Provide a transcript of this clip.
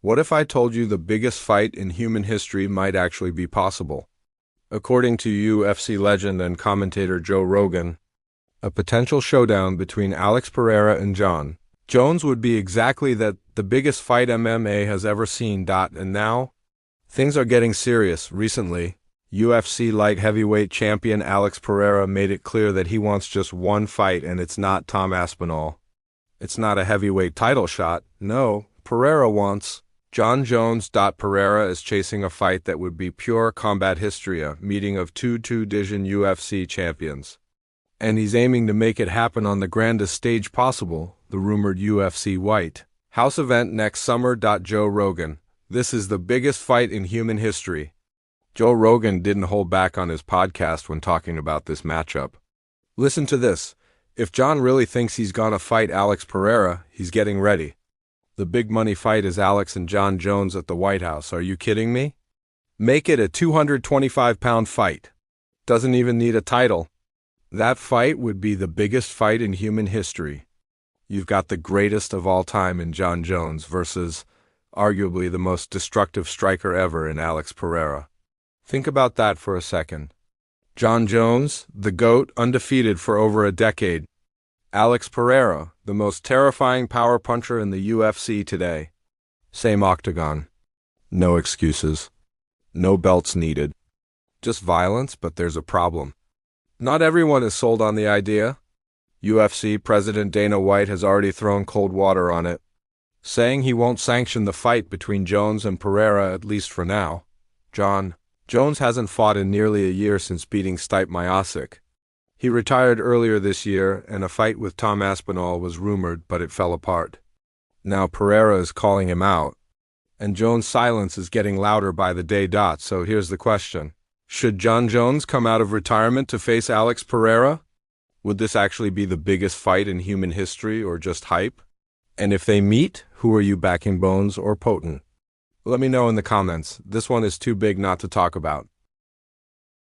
What if I told you the biggest fight in human history might actually be possible? According to UFC legend and commentator Joe Rogan, a potential showdown between Alex Pereira and Jon Jones would be exactly that, the biggest fight MMA has ever seen. And now, things are getting serious. Recently, UFC light heavyweight champion Alex Pereira made it clear that he wants just one fight, and it's not Tom Aspinall. It's not a heavyweight title shot. No, Pereira wants Jon Jones. Pereira is chasing a fight that would be pure combat history, a meeting of two-division UFC champions. And he's aiming to make it happen on the grandest stage possible, the rumored UFC White House event next summer. Joe Rogan: this is the biggest fight in human history. Joe Rogan didn't hold back on his podcast when talking about this matchup. Listen to this. If Jon really thinks he's gonna fight Alex Pereira, he's getting ready. The big money fight is Alex and Jon Jones at the White House. Are you kidding me? Make it a 225-pound fight. Doesn't even need a title. That fight would be the biggest fight in human history. You've got the greatest of all time in Jon Jones versus arguably the most destructive striker ever in Alex Pereira. Think about that for a second. Jon Jones, the GOAT, undefeated for over a decade. Alex Pereira, the most terrifying power puncher in the UFC today. Same octagon. No excuses. No belts needed. Just violence, but there's a problem. Not everyone is sold on the idea. UFC President Dana White has already thrown cold water on it, saying he won't sanction the fight between Jones and Pereira, at least for now. Jon Jones hasn't fought in nearly a year since beating Stipe Miocic. He retired earlier this year, and a fight with Tom Aspinall was rumored, but it fell apart. Now Pereira is calling him out, and Jones' silence is getting louder by the day. So here's the question. Should Jon Jones come out of retirement to face Alex Pereira? Would this actually be the biggest fight in human history, or just hype? And if they meet, who are you backing, Bones or Potent? Let me know in the comments. This one is too big not to talk about.